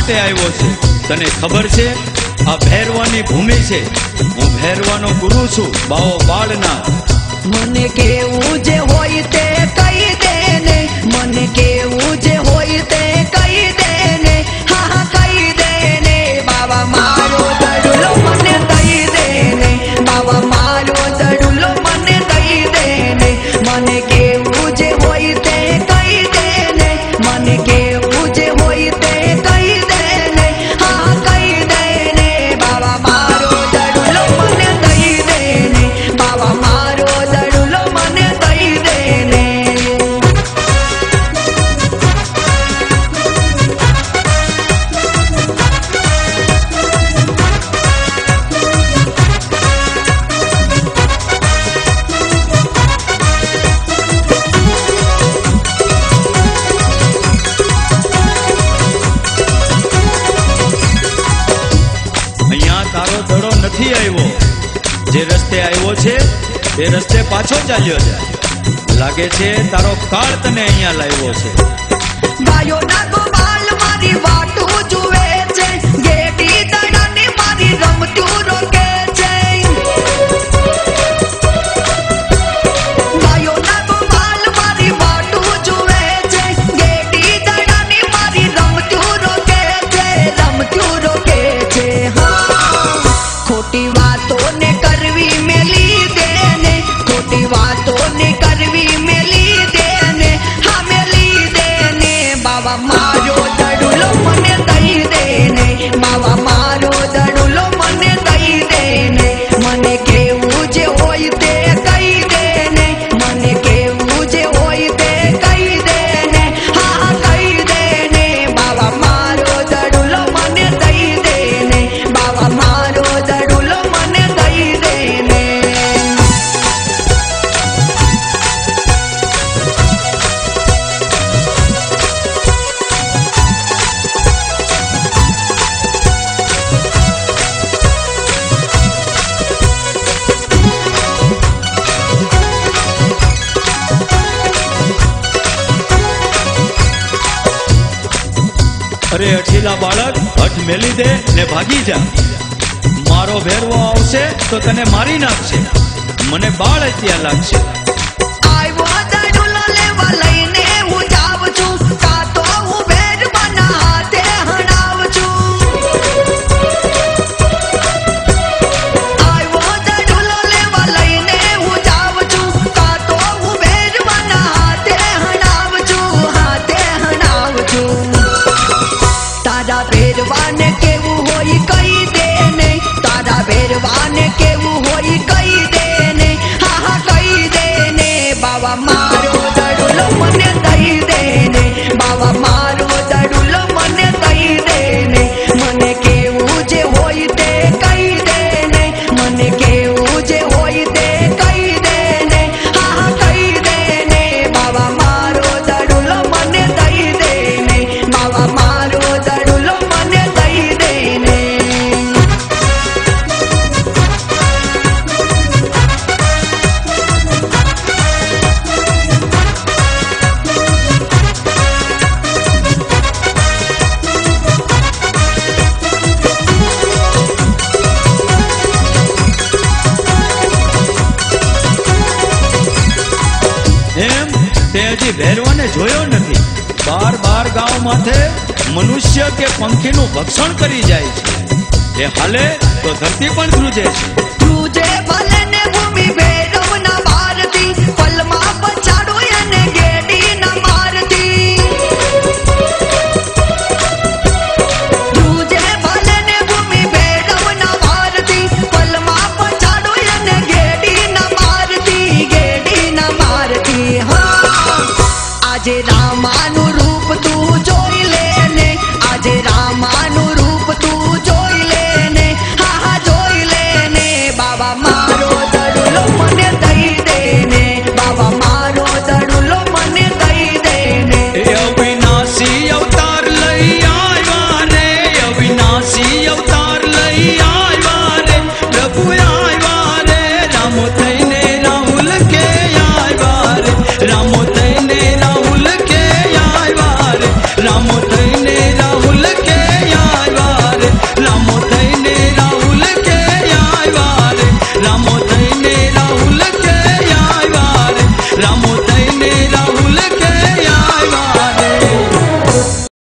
માટે આવ્યો છે? તને ખબર છે આ ભૈરવાની ભૂમિ છે? હું ભૈરવાનો ગુરુ છું, બાવો બાળના. મને કેવું જે હોય તે કહી દે ને, મને કેવું જે હોય તે કહી દે ને, હા હા કહી દે ને. બાવા મારો દડુલો મને દઈ દે ને, બાવા મારો દડુલો મને દઈ દે ને. મને કેવું જે હોય તે કહી દે ને, મને કેવું જે હોય તે કહી દે ને, હા કહી દે ને. બાવા મારો દડુલો મને દઈ દે ને, બાવા મારો દડુલો મને દઈ દે ને. અહીંયા તારો દડો નથી આવ્યો. જે રસ્તે આવ્યો છે એ રસ્તે પાછો ચાલ્યો છે. લાગે છે તારો કાળ તને અહીંયા લાવ્યો છે. ગાયો ના ગોપાલ મારી વાટું જુએ છે, ગેડી દડાની મારી રમતું રોકે છે. ગાયો ના ગોપાલ મારી વાટું જુએ છે, ગેડી દડાની મારી રમતું રોકે છે, રમતું રોકે છે. હા ખોટી વાતો ને કરવી મેલી દે ને, ખોટી વાતો ને કરવી મેલી દે ને, હા મેલી દે ને. બાવા મારો દડુલો મને દઈ દે ને, બાવા મારો દડુલો મને દઈ દે ને. મને કેવું જે હોય તે કહી દે ને, મને કેવું જે હોય તે કહી દે ને, હા કહી દે ને. બાવા મારો દડુલો મને દઈ દે ને, બાવા મારો દડુલો મને દઈ દે ને. અરે અઠીલા બાળક, હઠ મેલી દે ને ભાગી જા. મારો ભેરવો આવશે તો તને મારી નાખશે. મને બાળ અત્યારે લાગશે. આવ્યો દડુલો લેવા લઈને હું જાઉં છું, કાં તો હું ભેરવાના હાથે હણાવું છું. આવ્યો દડુલો લેવા લઈને હું જાઉં છું, કાં તો હું ભેરવાના હાથે હણાવું છું, હાથે હણાવું છું. તારા ભેરવાને કેવું હોય કહી દે ને, તારા ભેરવાને કેવું હોય કહી દે ને, હા હા કહી દે ને. બાવા મારો દડુલો મને દઈ દે ને, બાવા મારો દડુલો મને દઈ દે ને. મને કેવું જે હોય તે કહી દે ને, મને કેવું જે હોય તે કહી દે ને, હા હા કહી દે ને. બાવા મારો દડુલો મને દઈ દે ને, બાવા મારો દડુલો મને દઈ દે ને. એમ તે હજી ભૈરવાને જોયો નથી. બાર બાર ગાંવ માથે મનુષ્ય કે પંખીનું ભક્ષણ કરી જાય છે. એ હાલે તો ધરતી પણ ધ્રુજે છે. ધ્રુજે ભલે ને ભૂમિ ભૈરવના ભારતી, પલમાં પછાડું એને ગેડીના મારતી. ધ્રુજે ભલે ને ભૂમિ ભૈરવના ભારતી, પલમાં પછાડું એને ગેડીના મારતી, ગેડીના મારતી. હા આજે રામાનું રૂપ તું જોઈ લે ને, આજે રામાનું